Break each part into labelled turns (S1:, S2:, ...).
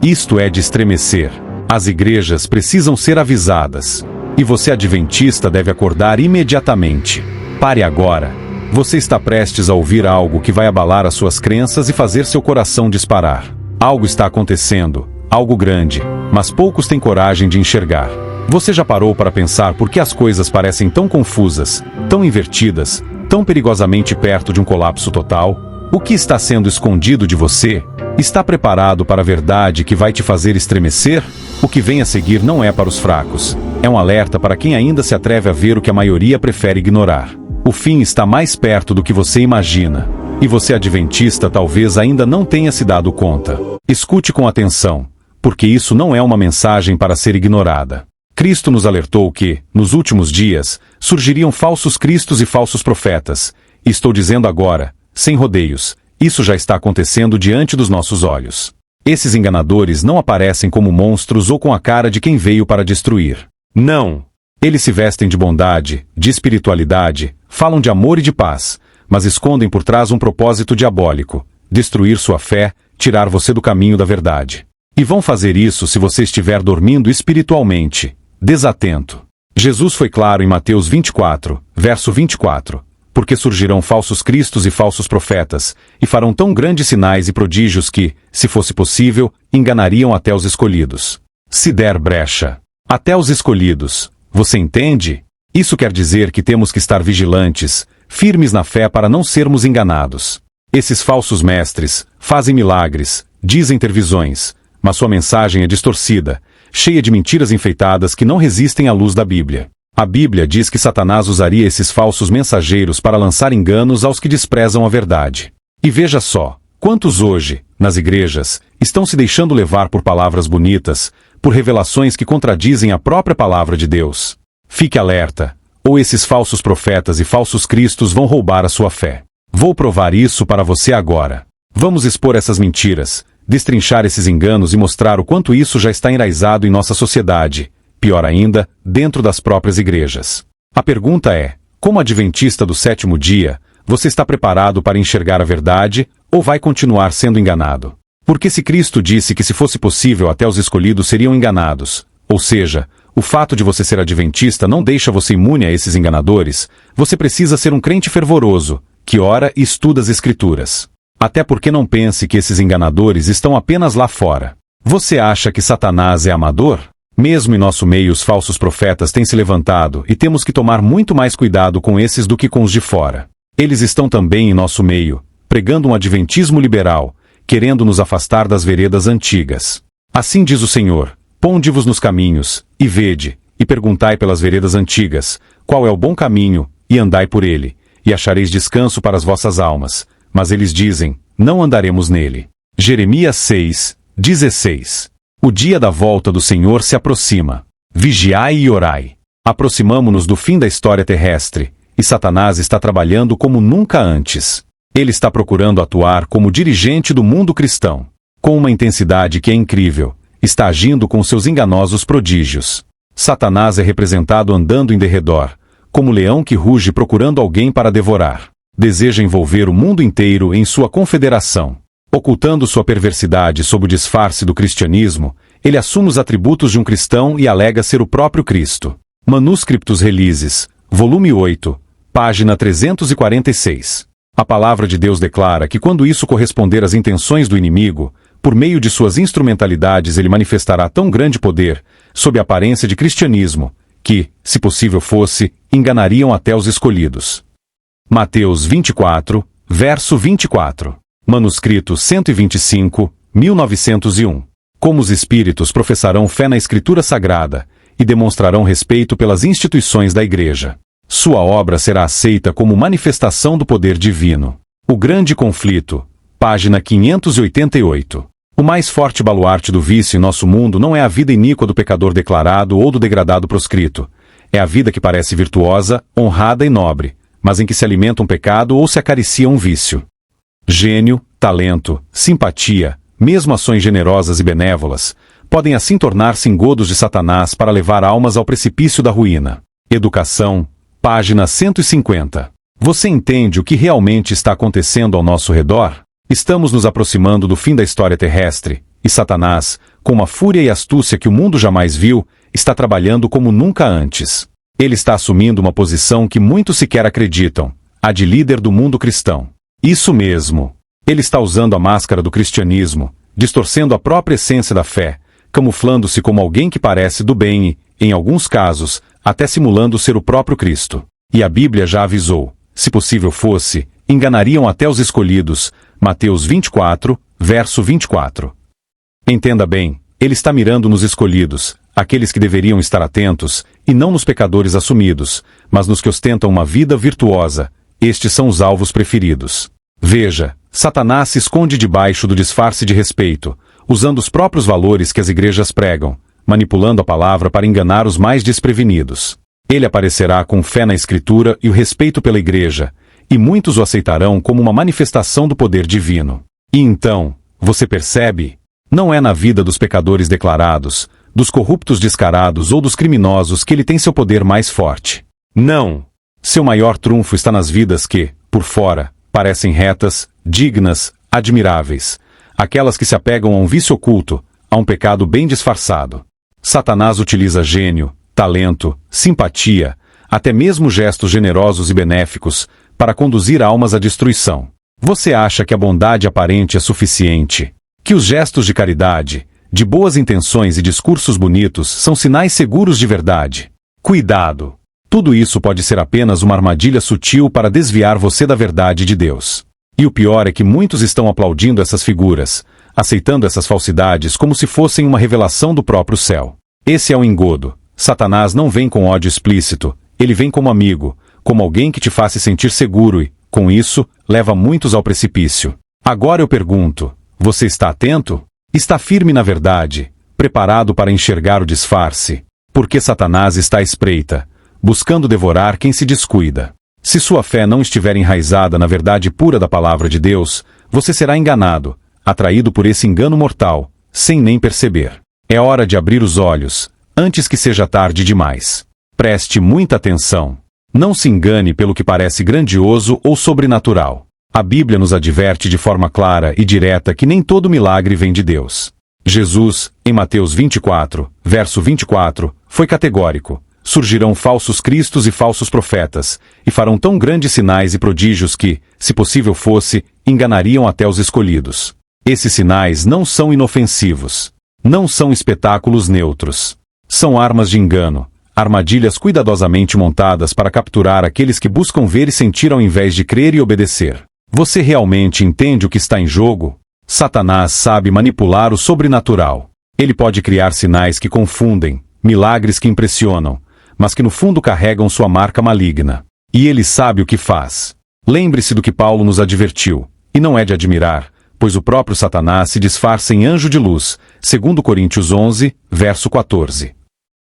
S1: Isto é de estremecer. As igrejas precisam ser avisadas. E você adventista deve acordar imediatamente. Pare agora. Você está prestes a ouvir algo que vai abalar as suas crenças e fazer seu coração disparar. Algo está acontecendo, algo grande, mas poucos têm coragem de enxergar. Você já parou para pensar por que as coisas parecem tão confusas, tão invertidas, tão perigosamente perto de um colapso total? O que está sendo escondido de você? Está preparado para a verdade que vai te fazer estremecer? O que vem a seguir não é para os fracos. É um alerta para quem ainda se atreve a ver o que a maioria prefere ignorar. O fim está mais perto do que você imagina. E você adventista talvez ainda não tenha se dado conta. Escute com atenção, porque isso não é uma mensagem para ser ignorada. Cristo nos alertou que, nos últimos dias, surgiriam falsos cristos e falsos profetas. E estou dizendo agora, sem rodeios, isso já está acontecendo diante dos nossos olhos. Esses enganadores não aparecem como monstros ou com a cara de quem veio para destruir. Não! Eles se vestem de bondade, de espiritualidade, falam de amor e de paz, mas escondem por trás um propósito diabólico: destruir sua fé, tirar você do caminho da verdade. E vão fazer isso se você estiver dormindo espiritualmente, desatento. Jesus foi claro em Mateus 24, verso 24, porque surgirão falsos cristos e falsos profetas, e farão tão grandes sinais e prodígios que, se fosse possível, enganariam até os escolhidos. Se der brecha. Até os escolhidos. Você entende? Isso quer dizer que temos que estar vigilantes, firmes na fé para não sermos enganados. Esses falsos mestres fazem milagres, dizem ter visões, mas sua mensagem é distorcida, cheia de mentiras enfeitadas que não resistem à luz da Bíblia. A Bíblia diz que Satanás usaria esses falsos mensageiros para lançar enganos aos que desprezam a verdade. E veja só, quantos hoje, nas igrejas, estão se deixando levar por palavras bonitas, por revelações que contradizem a própria palavra de Deus. Fique alerta, ou esses falsos profetas e falsos cristos vão roubar a sua fé. Vou provar isso para você agora. Vamos expor essas mentiras, destrinchar esses enganos e mostrar o quanto isso já está enraizado em nossa sociedade, pior ainda, dentro das próprias igrejas. A pergunta é, como adventista do sétimo dia, você está preparado para enxergar a verdade, ou vai continuar sendo enganado? Porque se Cristo disse que se fosse possível até os escolhidos seriam enganados, ou seja, o fato de você ser adventista não deixa você imune a esses enganadores, você precisa ser um crente fervoroso, que ora e estuda as Escrituras. Até porque não pense que esses enganadores estão apenas lá fora. Você acha que Satanás é amador? Mesmo em nosso meio os falsos profetas têm se levantado e temos que tomar muito mais cuidado com esses do que com os de fora. Eles estão também em nosso meio, pregando um adventismo liberal, querendo nos afastar das veredas antigas. Assim diz o Senhor: ponde-vos nos caminhos, e vede, e perguntai pelas veredas antigas, qual é o bom caminho, e andai por ele, e achareis descanso para as vossas almas. Mas eles dizem, não andaremos nele. Jeremias 6, 16. O dia da volta do Senhor se aproxima. Vigiai e orai. Aproximamo-nos do fim da história terrestre, e Satanás está trabalhando como nunca antes. Ele está procurando atuar como dirigente do mundo cristão. Com uma intensidade que é incrível, está agindo com seus enganosos prodígios. Satanás é representado andando em derredor, como leão que ruge procurando alguém para devorar. Deseja envolver o mundo inteiro em sua confederação. Ocultando sua perversidade sob o disfarce do cristianismo, ele assume os atributos de um cristão e alega ser o próprio Cristo. Manuscriptus Releases, volume 8, página 346. A palavra de Deus declara que quando isso corresponder às intenções do inimigo, por meio de suas instrumentalidades ele manifestará tão grande poder, sob a aparência de cristianismo, que, se possível fosse, enganariam até os escolhidos. Mateus 24, verso 24. Manuscrito 125, 1901. Como os espíritos professarão fé na Escritura Sagrada, e demonstrarão respeito pelas instituições da Igreja. Sua obra será aceita como manifestação do poder divino. O Grande Conflito, página 588. O mais forte baluarte do vício em nosso mundo não é a vida iníqua do pecador declarado ou do degradado proscrito. É a vida que parece virtuosa, honrada e nobre, mas em que se alimenta um pecado ou se acaricia um vício. Gênio, talento, simpatia, mesmo ações generosas e benévolas, podem assim tornar-se engodos de Satanás para levar almas ao precipício da ruína. Educação, página 150. Você entende o que realmente está acontecendo ao nosso redor? Estamos nos aproximando do fim da história terrestre, e Satanás, com uma fúria e astúcia que o mundo jamais viu, está trabalhando como nunca antes. Ele está assumindo uma posição que muitos sequer acreditam, a de líder do mundo cristão. Isso mesmo. Ele está usando a máscara do cristianismo, distorcendo a própria essência da fé, camuflando-se como alguém que parece do bem e, em alguns casos, até simulando ser o próprio Cristo. E a Bíblia já avisou, se possível fosse, enganariam até os escolhidos, Mateus 24, verso 24. Entenda bem, ele está mirando nos escolhidos, aqueles que deveriam estar atentos, e não nos pecadores assumidos, mas nos que ostentam uma vida virtuosa. Estes são os alvos preferidos. Veja, Satanás se esconde debaixo do disfarce de respeito, usando os próprios valores que as igrejas pregam, manipulando a palavra para enganar os mais desprevenidos. Ele aparecerá com fé na Escritura e o respeito pela igreja, e muitos o aceitarão como uma manifestação do poder divino. E então, você percebe? Não é na vida dos pecadores declarados, dos corruptos descarados ou dos criminosos que ele tem seu poder mais forte. Não! Seu maior trunfo está nas vidas que, por fora, parecem retas, dignas, admiráveis. Aquelas que se apegam a um vício oculto, a um pecado bem disfarçado. Satanás utiliza gênio, talento, simpatia, até mesmo gestos generosos e benéficos, para conduzir almas à destruição. Você acha que a bondade aparente é suficiente? Que os gestos de caridade, de boas intenções e discursos bonitos são sinais seguros de verdade? Cuidado! Tudo isso pode ser apenas uma armadilha sutil para desviar você da verdade de Deus. E o pior é que muitos estão aplaudindo essas figuras, aceitando essas falsidades como se fossem uma revelação do próprio céu. Esse é um engodo. Satanás não vem com ódio explícito, ele vem como amigo, como alguém que te faça sentir seguro e, com isso, leva muitos ao precipício. Agora eu pergunto, você está atento? Está firme na verdade, preparado para enxergar o disfarce? Porque Satanás está à espreita, buscando devorar quem se descuida. Se sua fé não estiver enraizada na verdade pura da palavra de Deus, você será enganado, atraído por esse engano mortal, sem nem perceber. É hora de abrir os olhos, antes que seja tarde demais. Preste muita atenção. Não se engane pelo que parece grandioso ou sobrenatural. A Bíblia nos adverte de forma clara e direta que nem todo milagre vem de Deus. Jesus, em Mateus 24, verso 24, foi categórico. Surgirão falsos cristos e falsos profetas, e farão tão grandes sinais e prodígios que, se possível fosse, enganariam até os escolhidos. Esses sinais não são inofensivos. Não são espetáculos neutros. São armas de engano, armadilhas cuidadosamente montadas para capturar aqueles que buscam ver e sentir ao invés de crer e obedecer. Você realmente entende o que está em jogo? Satanás sabe manipular o sobrenatural. Ele pode criar sinais que confundem, milagres que impressionam, mas que no fundo carregam sua marca maligna. E ele sabe o que faz. Lembre-se do que Paulo nos advertiu, e não é de admirar, pois o próprio Satanás se disfarça em anjo de luz, 2 Coríntios 11, verso 14.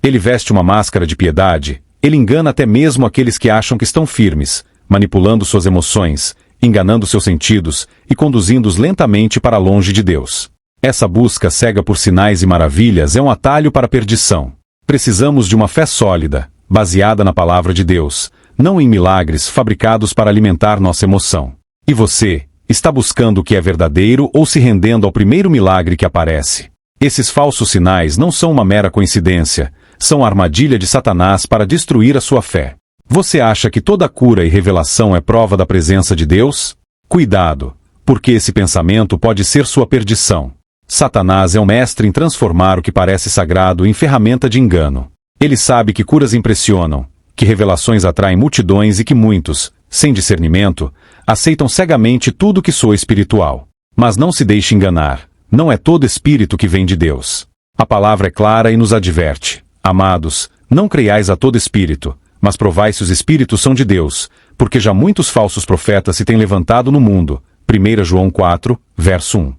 S1: Ele veste uma máscara de piedade, ele engana até mesmo aqueles que acham que estão firmes, manipulando suas emoções, enganando seus sentidos e conduzindo-os lentamente para longe de Deus. Essa busca cega por sinais e maravilhas é um atalho para a perdição. Precisamos de uma fé sólida, baseada na palavra de Deus, não em milagres fabricados para alimentar nossa emoção. E você, está buscando o que é verdadeiro ou se rendendo ao primeiro milagre que aparece? Esses falsos sinais não são uma mera coincidência, são a armadilha de Satanás para destruir a sua fé. Você acha que toda cura e revelação é prova da presença de Deus? Cuidado, porque esse pensamento pode ser sua perdição. Satanás é um mestre em transformar o que parece sagrado em ferramenta de engano. Ele sabe que curas impressionam, que revelações atraem multidões e que muitos, sem discernimento, aceitam cegamente tudo que soa espiritual. Mas não se deixe enganar, não é todo espírito que vem de Deus. A palavra é clara e nos adverte. Amados, não creiais a todo espírito, mas provai se os espíritos são de Deus, porque já muitos falsos profetas se têm levantado no mundo. 1 João 4, verso 1.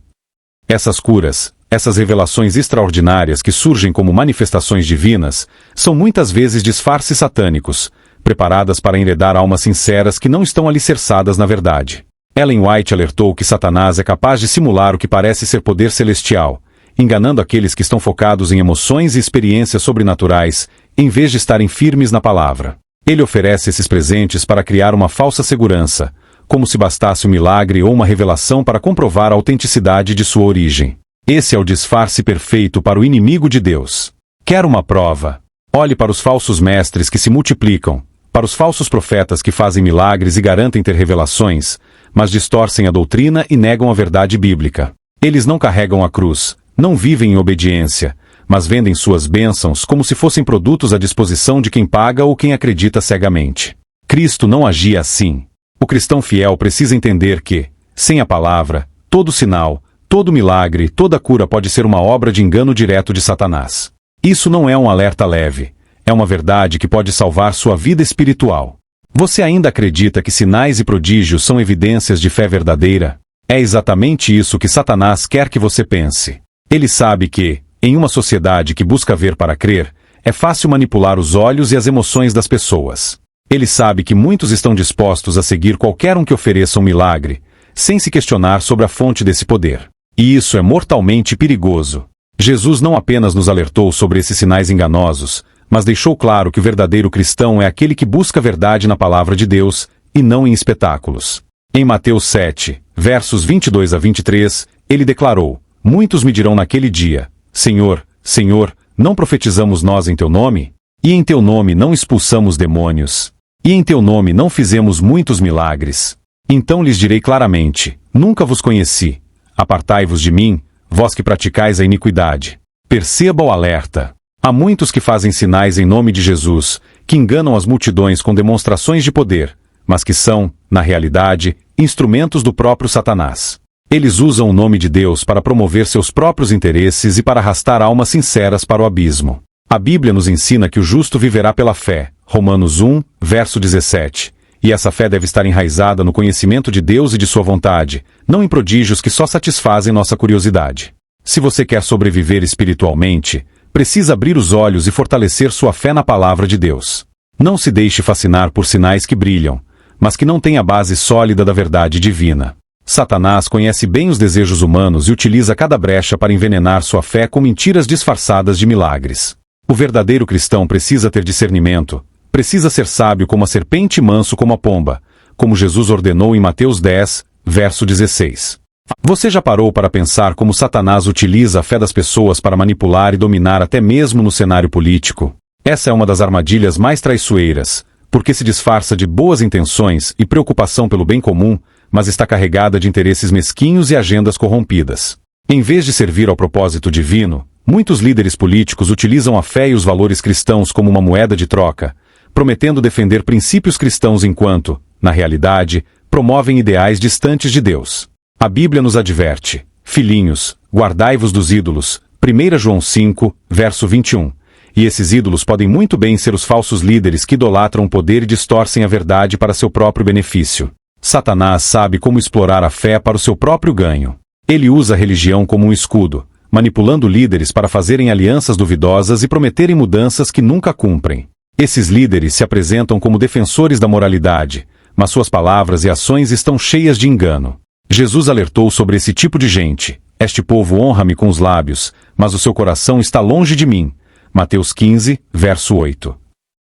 S1: Essas curas, essas revelações extraordinárias que surgem como manifestações divinas, são muitas vezes disfarces satânicos, preparadas para enredar almas sinceras que não estão alicerçadas na verdade. Ellen White alertou que Satanás é capaz de simular o que parece ser poder celestial, enganando aqueles que estão focados em emoções e experiências sobrenaturais, em vez de estarem firmes na palavra. Ele oferece esses presentes para criar uma falsa segurança, como se bastasse um milagre ou uma revelação para comprovar a autenticidade de sua origem. Esse é o disfarce perfeito para o inimigo de Deus. Quer uma prova? Olhe para os falsos mestres que se multiplicam, para os falsos profetas que fazem milagres e garantem ter revelações, mas distorcem a doutrina e negam a verdade bíblica. Eles não carregam a cruz, não vivem em obediência, mas vendem suas bênçãos como se fossem produtos à disposição de quem paga ou quem acredita cegamente. Cristo não agia assim. O cristão fiel precisa entender que, sem a palavra, todo sinal, todo milagre, toda cura pode ser uma obra de engano direto de Satanás. Isso não é um alerta leve. É uma verdade que pode salvar sua vida espiritual. Você ainda acredita que sinais e prodígios são evidências de fé verdadeira? É exatamente isso que Satanás quer que você pense. Ele sabe que, em uma sociedade que busca ver para crer, é fácil manipular os olhos e as emoções das pessoas. Ele sabe que muitos estão dispostos a seguir qualquer um que ofereça um milagre, sem se questionar sobre a fonte desse poder. E isso é mortalmente perigoso. Jesus não apenas nos alertou sobre esses sinais enganosos, mas deixou claro que o verdadeiro cristão é aquele que busca a verdade na palavra de Deus, e não em espetáculos. Em Mateus 7, versos 22 a 23, ele declarou: Muitos me dirão naquele dia: Senhor, Senhor, não profetizamos nós em teu nome? E em teu nome não expulsamos demônios? E em teu nome não fizemos muitos milagres? Então lhes direi claramente: Nunca vos conheci. Apartai-vos de mim, vós que praticais a iniquidade. Perceba o alerta. Há muitos que fazem sinais em nome de Jesus, que enganam as multidões com demonstrações de poder, mas que são, na realidade, instrumentos do próprio Satanás. Eles usam o nome de Deus para promover seus próprios interesses e para arrastar almas sinceras para o abismo. A Bíblia nos ensina que o justo viverá pela fé, Romanos 1, verso 17. E essa fé deve estar enraizada no conhecimento de Deus e de sua vontade, não em prodígios que só satisfazem nossa curiosidade. Se você quer sobreviver espiritualmente, precisa abrir os olhos e fortalecer sua fé na palavra de Deus. Não se deixe fascinar por sinais que brilham, mas que não têm a base sólida da verdade divina. Satanás conhece bem os desejos humanos e utiliza cada brecha para envenenar sua fé com mentiras disfarçadas de milagres. O verdadeiro cristão precisa ter discernimento, precisa ser sábio como a serpente e manso como a pomba, como Jesus ordenou em Mateus 10, verso 16. Você já parou para pensar como Satanás utiliza a fé das pessoas para manipular e dominar até mesmo no cenário político? Essa é uma das armadilhas mais traiçoeiras, porque se disfarça de boas intenções e preocupação pelo bem comum, mas está carregada de interesses mesquinhos e agendas corrompidas. Em vez de servir ao propósito divino, muitos líderes políticos utilizam a fé e os valores cristãos como uma moeda de troca, prometendo defender princípios cristãos enquanto, na realidade, promovem ideais distantes de Deus. A Bíblia nos adverte: Filhinhos, guardai-vos dos ídolos, 1 João 5, verso 21. E esses ídolos podem muito bem ser os falsos líderes que idolatram o poder e distorcem a verdade para seu próprio benefício. Satanás sabe como explorar a fé para o seu próprio ganho. Ele usa a religião como um escudo, manipulando líderes para fazerem alianças duvidosas e prometerem mudanças que nunca cumprem. Esses líderes se apresentam como defensores da moralidade, mas suas palavras e ações estão cheias de engano. Jesus alertou sobre esse tipo de gente: Este povo honra-me com os lábios, mas o seu coração está longe de mim. Mateus 15, verso 8.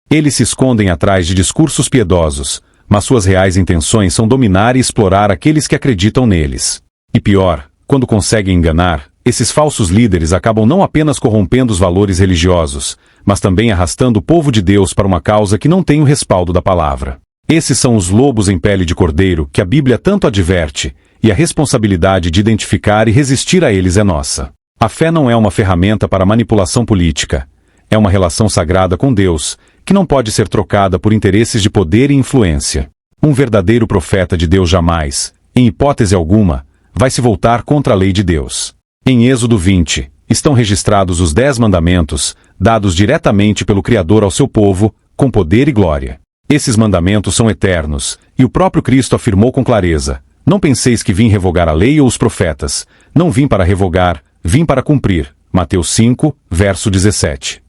S1: Eles se escondem atrás de discursos piedosos, mas suas reais intenções são dominar e explorar aqueles que acreditam neles. E pior, quando conseguem enganar, esses falsos líderes acabam não apenas corrompendo os valores religiosos, mas também arrastando o povo de Deus para uma causa que não tem o respaldo da palavra. Esses são os lobos em pele de cordeiro que a Bíblia tanto adverte, e a responsabilidade de identificar e resistir a eles é nossa. A fé não é uma ferramenta para manipulação política. É uma relação sagrada com Deus, que não pode ser trocada por interesses de poder e influência. Um verdadeiro profeta de Deus jamais, em hipótese alguma, vai se voltar contra a lei de Deus. Em Êxodo 20, estão registrados os 10 mandamentos, dados diretamente pelo Criador ao seu povo, com poder e glória. Esses mandamentos são eternos, e o próprio Cristo afirmou com clareza: Não penseis que vim revogar a lei ou os profetas. Não vim para revogar, vim para cumprir. Mateus 5, verso 17.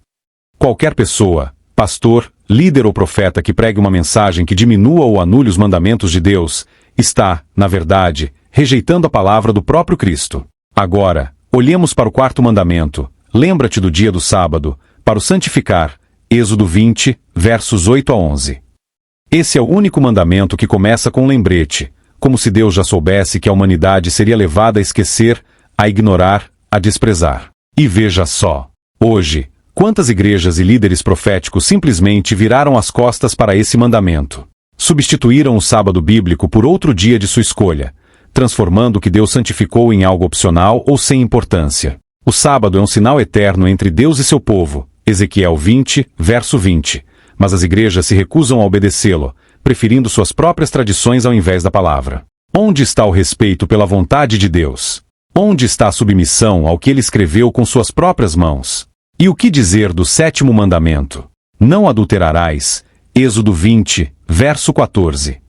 S1: Qualquer pessoa, pastor, líder ou profeta que pregue uma mensagem que diminua ou anule os mandamentos de Deus, está, na verdade, rejeitando a palavra do próprio Cristo. Agora, olhemos para o 4º mandamento: Lembra-te do dia do sábado, para o santificar. Êxodo 20, versos 8 a 11. Esse é o único mandamento que começa com um lembrete, como se Deus já soubesse que a humanidade seria levada a esquecer, a ignorar, a desprezar. E veja só. Hoje, quantas igrejas e líderes proféticos simplesmente viraram as costas para esse mandamento? Substituíram o sábado bíblico por outro dia de sua escolha, transformando o que Deus santificou em algo opcional ou sem importância. O sábado é um sinal eterno entre Deus e seu povo, Ezequiel 20, verso 20, mas as igrejas se recusam a obedecê-lo, preferindo suas próprias tradições ao invés da palavra. Onde está o respeito pela vontade de Deus? Onde está a submissão ao que ele escreveu com suas próprias mãos? E o que dizer do sétimo mandamento? Não adulterarás. Êxodo 20, verso 14.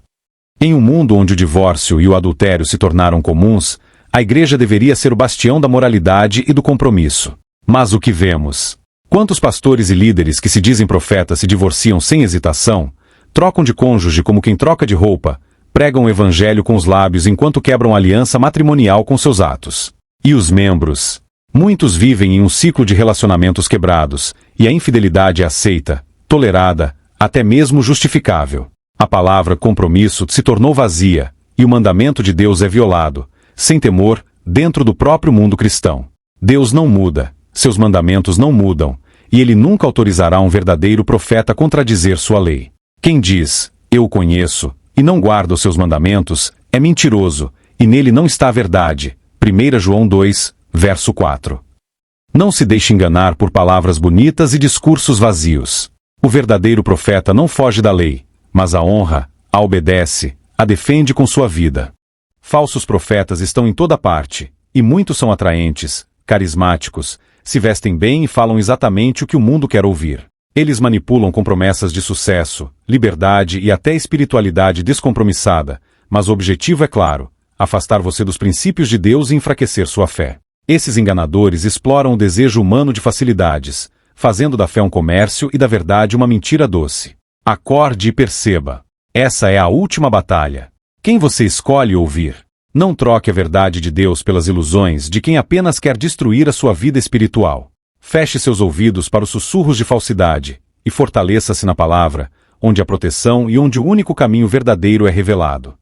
S1: Em um mundo onde o divórcio e o adultério se tornaram comuns, a igreja deveria ser o bastião da moralidade e do compromisso. Mas o que vemos? Quantos pastores e líderes que se dizem profetas se divorciam sem hesitação, trocam de cônjuge como quem troca de roupa, pregam o evangelho com os lábios enquanto quebram aliança matrimonial com seus atos. E os membros? Muitos vivem em um ciclo de relacionamentos quebrados, e a infidelidade é aceita, tolerada, até mesmo justificável. A palavra compromisso se tornou vazia, e o mandamento de Deus é violado, sem temor, dentro do próprio mundo cristão. Deus não muda, seus mandamentos não mudam, e ele nunca autorizará um verdadeiro profeta a contradizer sua lei. Quem diz, eu o conheço, e não guarda os seus mandamentos, é mentiroso, e nele não está a verdade. 1 João 2, verso 4. Não se deixe enganar por palavras bonitas e discursos vazios. O verdadeiro profeta não foge da lei, mas a honra, a obedece, a defende com sua vida. Falsos profetas estão em toda parte, e muitos são atraentes, carismáticos, se vestem bem e falam exatamente o que o mundo quer ouvir. Eles manipulam com promessas de sucesso, liberdade e até espiritualidade descompromissada, mas o objetivo é claro: afastar você dos princípios de Deus e enfraquecer sua fé. Esses enganadores exploram o desejo humano de facilidades, fazendo da fé um comércio e da verdade uma mentira doce. Acorde e perceba. Essa é a última batalha. Quem você escolhe ouvir? Não troque a verdade de Deus pelas ilusões de quem apenas quer destruir a sua vida espiritual. Feche seus ouvidos para os sussurros de falsidade e fortaleça-se na palavra, onde a proteção e onde o único caminho verdadeiro é revelado.